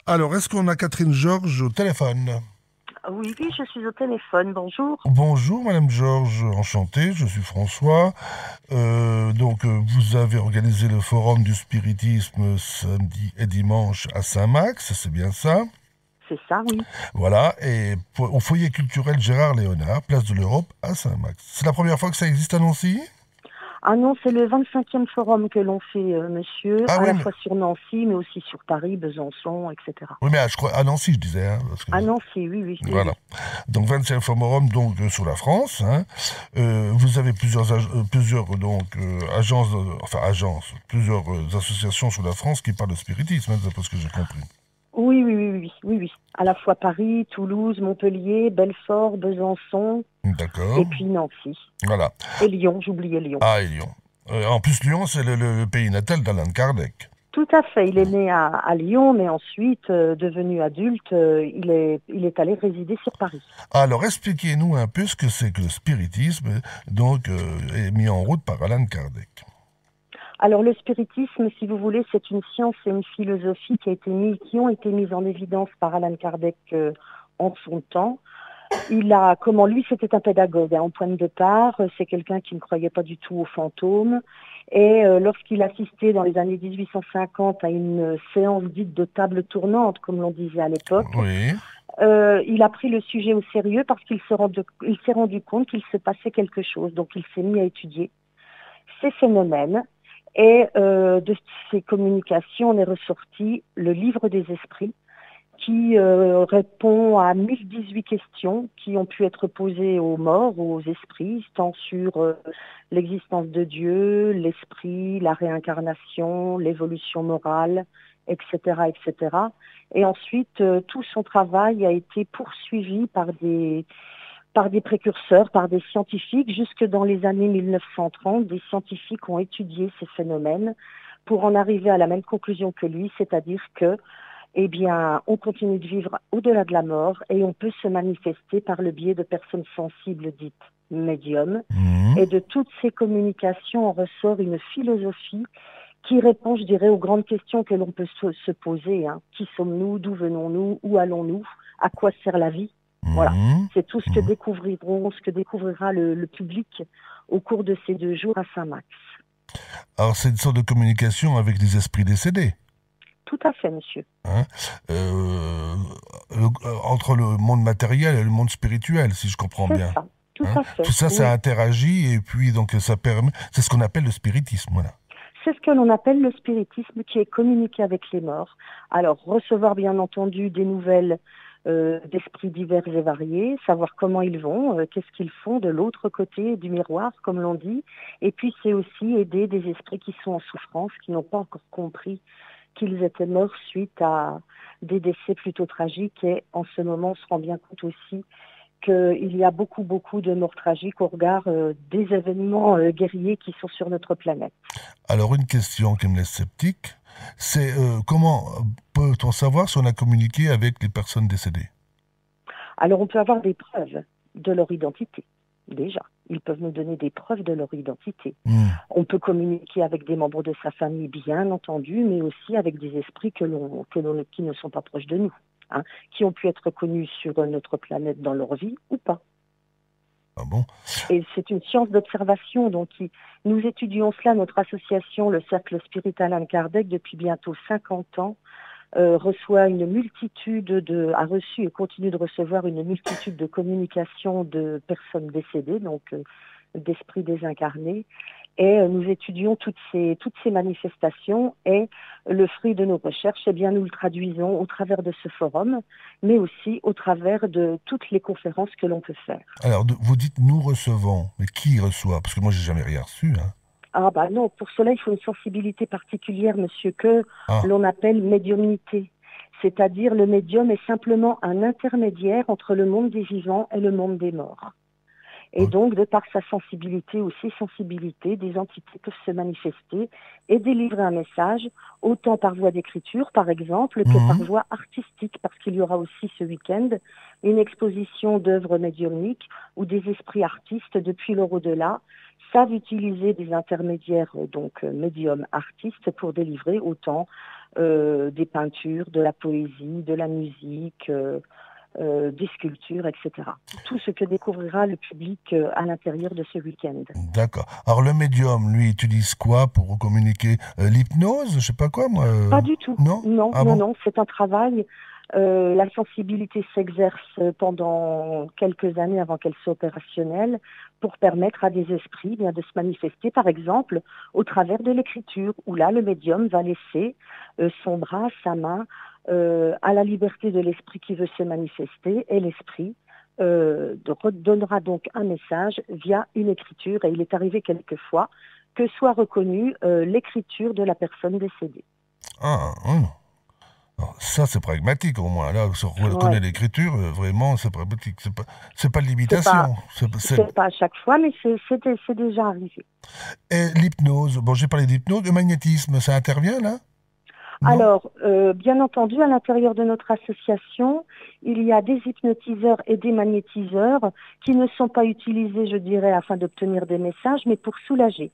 Alors, est-ce qu'on a Catherine Georges au téléphone? Oui, oui, je suis au téléphone. Bonjour. Bonjour, Madame Georges, enchanté, je suis François. Vous avez organisé le forum du spiritisme samedi et dimanche à Saint-Max, c'est bien ça? C'est ça, oui. Voilà, au foyer culturel Gérard Léonard, place de l'Europe à Saint-Max. C'est la première fois que ça existe à Nancy? Ah non, c'est le 25e forum que l'on fait, monsieur, Ah à oui, la mais, fois sur Nancy, mais aussi sur Paris, Besançon, etc. oui, mais je crois à Nancy, je disais, hein, parce que Ah Nancy, oui, oui, oui, voilà. oui. Donc 25 forum sur la France, hein. Vous avez agences, plusieurs associations sur la France qui parlent de spiritisme, hein, d'après ce que j'ai compris. Oui, oui, oui, oui, oui, oui. À la fois Paris, Toulouse, Montpellier, Belfort, Besançon, et D'accord. puis Nancy. Voilà. Et Lyon, j'oubliais Lyon. Ah, et Lyon. En plus, Lyon, c'est le pays natal d'Alan Kardec. Tout à fait. Il est né à Lyon, mais ensuite, devenu adulte, il est allé résider sur Paris. Alors, expliquez-nous un peu ce que c'est que le spiritisme, est mis en route par Alan Kardec. Alors le spiritisme, si vous voulez, c'est une science et une philosophie qui ont été mises en évidence par Alan Kardec en son temps. Comment lui, c'était un pédagogue, hein, en point de départ. C'est quelqu'un qui ne croyait pas du tout aux fantômes. Et lorsqu'il assistait dans les années 1850 à une séance dite de table tournante, comme l'on disait à l'époque, Oui. il a pris le sujet au sérieux parce il s'est rendu compte qu'il se passait quelque chose. Donc il s'est mis à étudier ces phénomènes. Et de ces communications, on est ressorti le livre des esprits qui répond à 1018 questions qui ont pu être posées aux morts ou aux esprits, tant sur l'existence de Dieu, l'esprit, la réincarnation, l'évolution morale, etc., etc. Et ensuite, tout son travail a été poursuivi par des précurseurs, par des scientifiques. Jusque dans les années 1930, des scientifiques ont étudié ces phénomènes pour en arriver à la même conclusion que lui, c'est-à-dire que, eh bien, on continue de vivre au-delà de la mort et on peut se manifester par le biais de personnes sensibles dites médiums. Mhm. Et de toutes ces communications, on ressort une philosophie qui répond, je dirais, aux grandes questions que l'on peut se poser, hein. Qui sommes-nous? D'où venons-nous? Où allons-nous? À quoi sert la vie? Voilà. Mhm. C'est tout ce que Mhm. ce que découvrira le public au cours de ces 2 jours à Saint-Max. Alors, c'est une sorte de communication avec les esprits décédés, Tout à fait, monsieur. hein. Euh, Entre le monde matériel et le monde spirituel, si je comprends C'est bien. ça. Tout Hein. à Tout fait. ça, ça Oui. interagit et puis donc ça permet. C'est ce qu'on appelle le spiritisme, voilà. C'est ce que l'on appelle le spiritisme qui est communiqué avec les morts. Alors, recevoir bien entendu des nouvelles d'esprits divers et variés, savoir comment ils vont, qu'est-ce qu'ils font de l'autre côté du miroir, comme l'on dit. Et puis, c'est aussi aider des esprits qui sont en souffrance, qui n'ont pas encore compris qu'ils étaient morts suite à des décès plutôt tragiques. Et en ce moment, on se rend bien compte aussi qu'il y a beaucoup, beaucoup de morts tragiques au regard des événements guerriers qui sont sur notre planète. Alors, une question qui me laisse sceptique, c'est comment peut-on savoir si on a communiqué avec les personnes décédées? Alors, on peut avoir des preuves de leur identité, déjà. Ils peuvent nous donner des preuves de leur identité. Hmm. On peut communiquer avec des membres de sa famille, bien entendu, mais aussi avec des esprits qui ne sont pas proches de nous, hein, qui ont pu être connus sur notre planète dans leur vie ou pas. Ah bon? Et c'est une science d'observation. Donc, nous étudions cela, notre association, le Cercle Spirital Alan Kardec, depuis bientôt 50 ans, a reçu et continue de recevoir une multitude de communications de personnes décédées, donc d'esprits désincarnés. Et nous étudions toutes ces manifestations et le fruit de nos recherches, eh bien, nous le traduisons au travers de ce forum, mais aussi au travers de toutes les conférences que l'on peut faire. Alors, vous dites nous recevons, mais qui reçoit? Parce que moi, j'ai jamais rien reçu, hein. Ah bah non, pour cela, il faut une sensibilité particulière, monsieur, que Ah, l'on appelle médiumnité. C'est-à-dire le médium est simplement un intermédiaire entre le monde des vivants et le monde des morts. Et ok. donc, de par sa sensibilité ou ses sensibilités, des entités peuvent se manifester et délivrer un message, autant par voie d'écriture, par exemple, que par Mhm. voie artistique, parce qu'il y aura aussi ce week-end une exposition d'œuvres médiumniques où des esprits artistes, depuis leur au-delà, savent utiliser des intermédiaires, donc médiums artistes, pour délivrer autant des peintures, de la poésie, de la musique, des sculptures, etc. Tout ce que découvrira le public à l'intérieur de ce week-end. D'accord. Alors le médium, lui, utilise quoi pour communiquer? L'hypnose? Je sais pas quoi, moi. Pas du tout. Non? Non, Ah non, bon? non. C'est un travail. La sensibilité s'exerce pendant quelques années avant qu'elle soit opérationnelle pour permettre à des esprits bien, de se manifester, par exemple, au travers de l'écriture, où là, le médium va laisser son bras, sa main, à la liberté de l'esprit qui veut se manifester, et l'esprit donnera donc un message via une écriture, et il est arrivé quelquefois que soit reconnue l'écriture de la personne décédée. Ah, alors, ça, c'est pragmatique au moins. Là, si on reconnaît Ouais. l'écriture, vraiment, c'est pragmatique. C'est pas de C'est pas, l'imitation. c'est pas à chaque fois, mais c'est déjà arrivé. Et l'hypnose, bon, j'ai parlé d'hypnose, le magnétisme, ça intervient là? Non? Alors, bien entendu, à l'intérieur de notre association, il y a des hypnotiseurs et des magnétiseurs qui ne sont pas utilisés, je dirais, afin d'obtenir des messages, mais pour soulager.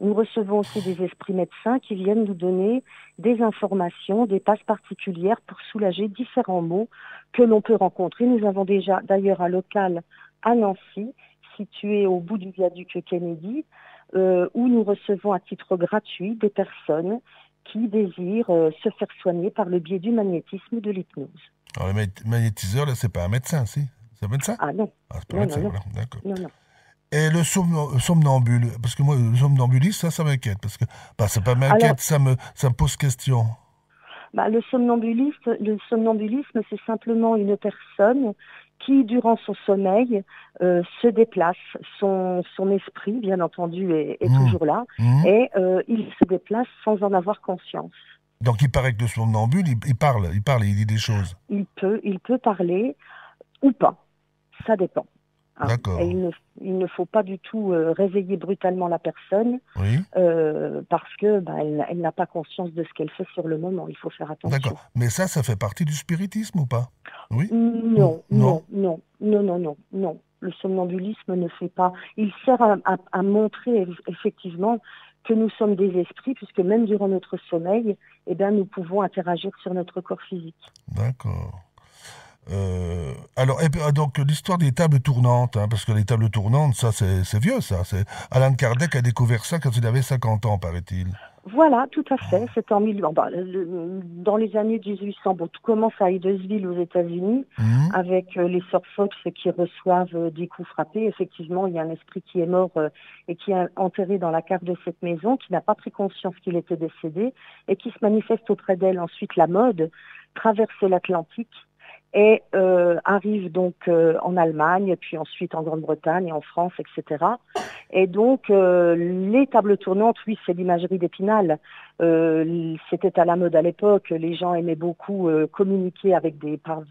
Nous recevons aussi des esprits médecins qui viennent nous donner des informations, des passes particulières pour soulager différents maux que l'on peut rencontrer. Nous avons déjà d'ailleurs un local à Nancy, situé au bout du viaduc Kennedy, où nous recevons à titre gratuit des personnes qui désirent se faire soigner par le biais du magnétisme ou de l'hypnose. Alors, le magnétiseur, là, c'est pas un médecin, si? C'est un médecin? Ah non, Ah, c'est pas un non, non, médecin, non, voilà, d'accord. non, non. Et le somnambule, parce que moi, le somnambulisme, ça m'inquiète, parce que, bah, ça pas Alors, m'inquiète, ça me pose question. bah, le somnambulisme, c'est simplement une personne qui, durant son sommeil, se déplace. Son esprit, bien entendu, est Hmm. toujours là, Hmm. et il se déplace sans en avoir conscience. Donc, il paraît que le somnambule, il dit des choses. Il peut parler ou pas, ça dépend. Hein. Et D'accord. il ne faut pas du tout réveiller brutalement la personne Oui. parce que bah, elle n'a pas conscience de ce qu'elle fait sur le moment. Il faut faire D'accord. attention. Mais ça fait partie du spiritisme ou pas? Oui? Non, Non? non, non, non, non, non, non. Le somnambulisme ne fait pas. Il sert à montrer effectivement que nous sommes des esprits, puisque même durant notre sommeil, eh bien, nous pouvons interagir sur notre corps physique. D'accord. Alors, et puis, donc, l'histoire des tables tournantes, hein, parce que les tables tournantes, ça, c'est vieux, ça. Alan Kardec a découvert ça quand il avait 50 ans, paraît-il. Voilà, tout à fait. C'est en dans les années 1800. Bon, tout commence à Hydesville aux États-Unis Mhm. avec les sœurs Fox qui reçoivent des coups frappés. Effectivement, il y a un esprit qui est mort et qui est enterré dans la cave de cette maison, qui n'a pas pris conscience qu'il était décédé et qui se manifeste auprès d'elle. Ensuite, la mode traverse l'Atlantique et arrive donc en Allemagne, puis ensuite en Grande-Bretagne et en France, etc. Et donc, les tables tournantes, oui, c'est l'imagerie d'Épinal. C'était à la mode à l'époque. Les gens aimaient beaucoup communiquer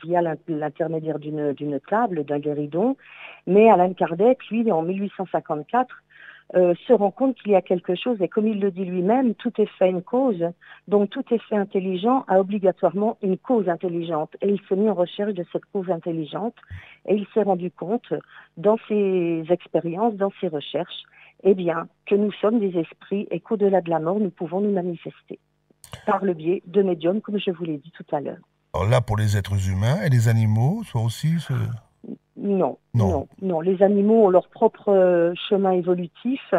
via l'intermédiaire d'une table, d'un guéridon. Mais Alan Kardec, lui, en 1854, se rend compte qu'il y a quelque chose, et comme il le dit lui-même, tout effet a une cause, donc tout effet intelligent a obligatoirement une cause intelligente. Et il s'est mis en recherche de cette cause intelligente, et il s'est rendu compte, dans ses expériences, dans ses recherches, eh bien, que nous sommes des esprits et qu'au-delà de la mort, nous pouvons nous manifester par le biais de médiums, comme je vous l'ai dit tout à l'heure. Alors là, pour les êtres humains et les animaux, soit aussi. Non, Non. non, non. Les animaux ont leur propre chemin évolutif,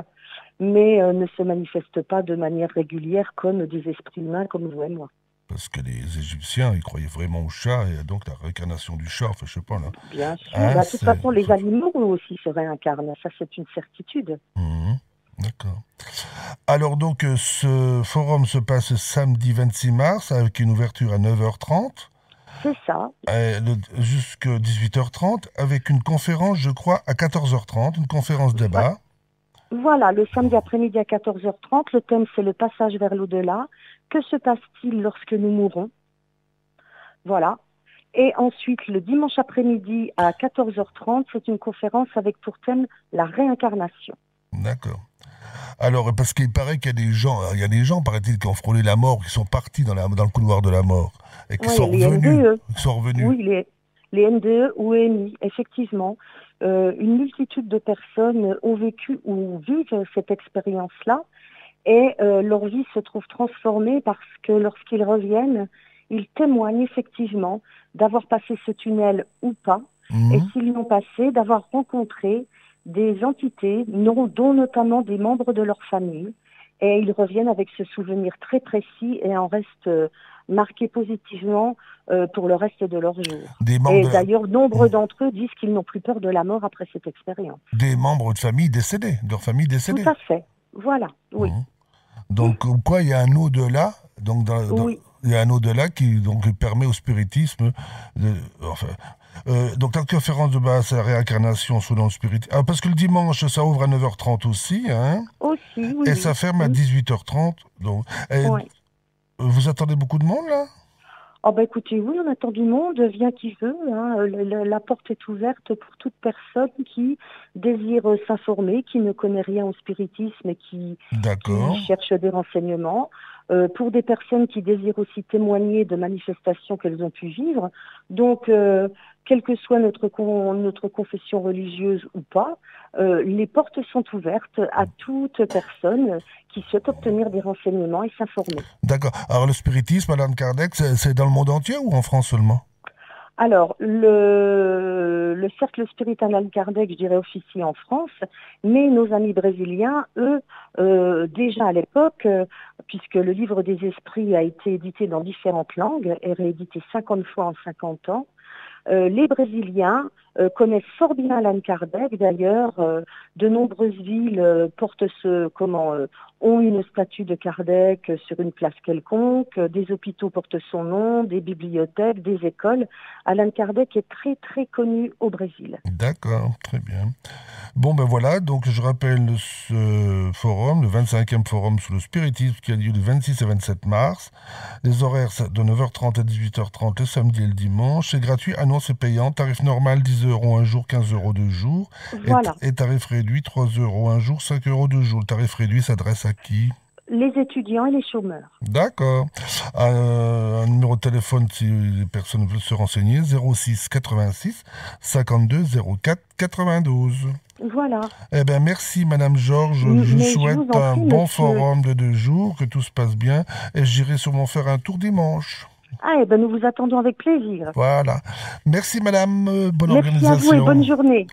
mais ne se manifestent pas de manière régulière comme des esprits humains comme vous et moi. Parce que les Égyptiens, ils croyaient vraiment au chat, et donc la réincarnation du chat, enfin, je sais pas, là. Bien sûr. Hein, Bah, de toute c'est. façon, les animaux eux aussi se réincarnent. Ça, c'est une certitude. Mhm. D'accord. Alors, donc, ce forum se passe samedi 26 mars, avec une ouverture à 9h30, C'est ça. jusqu'à 18h30, avec une conférence, je crois, à 14h30, une conférence Va- débat. Voilà, le samedi après-midi à 14h30, le thème c'est le passage vers l'au-delà. Que se passe-t-il lorsque nous mourons? Voilà. Et ensuite, le dimanche après-midi à 14h30, c'est une conférence avec pour thème la réincarnation. D'accord. Alors, parce qu'il paraît qu'il y a des gens, paraît-il, qui ont frôlé la mort, qui sont partis dans le couloir de la mort, et qui Oui, sont les revenus. NDE. Qui sont revenus. Oui, les NDE ou EMI, effectivement. Une multitude de personnes ont vécu ou vivent cette expérience-là. et leur vie se trouve transformée parce que lorsqu'ils reviennent, ils témoignent effectivement d'avoir passé ce tunnel ou pas, et Mhm. s'ils l'ont passé, d'avoir rencontré des entités, dont notamment des membres de leur famille, et ils reviennent avec ce souvenir très précis et en restent marqués positivement pour le reste de leur jour. Des membres Et de la- d'ailleurs, nombre Mhm. d'entre eux disent qu'ils n'ont plus peur de la mort après cette expérience. Des membres de famille décédés, de leur famille Tout décédée. à fait. Voilà, oui. Mhm. Donc, comme quoi, il y a un au-delà. Donc, Oui, il y a un au-delà qui donc permet au spiritisme de, enfin, donc la conférence de base, c'est la réincarnation selon le spiritisme. Ah, parce que le dimanche, ça ouvre à 9h30 aussi, hein, aussi, oui, et ça oui. ferme à 18h30. Donc, et, Ouais. vous attendez beaucoup de monde là? Oh bah écoutez, oui, on attend du monde, vient qui veut, hein. La porte est ouverte pour toute personne qui désire s'informer, qui ne connaît rien au spiritisme et qui D'accord, cherche des renseignements. Pour des personnes qui désirent aussi témoigner de manifestations qu'elles ont pu vivre. Donc, quelle que soit notre confession religieuse ou pas, les portes sont ouvertes à toute personne qui souhaite obtenir des renseignements et s'informer. d'accord. Alors, le spiritisme, Alan Kardec, c'est dans le monde entier ou en France seulement? Alors, le cercle Spirit Allan Kardec, je dirais, officie en France, mais nos amis brésiliens, eux, déjà à l'époque, puisque le livre des esprits a été édité dans différentes langues et réédité 50 fois en 50 ans, les Brésiliens connaissent fort bien Allan Kardec. D'ailleurs, de nombreuses villes ont une statue de Kardec sur une place quelconque. Des hôpitaux portent son nom, des bibliothèques, des écoles. Allan Kardec est très très connu au Brésil. D'accord, très bien. Bon, ben voilà, donc je rappelle ce forum, le 25e forum sur le spiritisme qui a lieu le 26 et 27 mars. Les horaires c'est de 9h30 à 18h30 le samedi et le dimanche. C'est gratuit, annonce et payant. Tarif normal 10 € un jour, 15 € deux jours. Voilà. Et tarif réduit 3 € un jour, 5 € deux jours. Le tarif réduit s'adresse à qui? Les étudiants et les chômeurs. D'accord. Un numéro de téléphone si les personnes veulent se renseigner, 06 86 52 04 92. Voilà. Eh bien, merci Madame Georges. Je vous Mais je vous souhaite en un prie, bon monsieur. forum de 2 jours, que tout se passe bien, et j'irai sûrement faire un tour dimanche. Ah, eh ben, nous vous attendons avec plaisir. Voilà. Merci Madame. Bonne Merci à vous et bonne organisation. journée.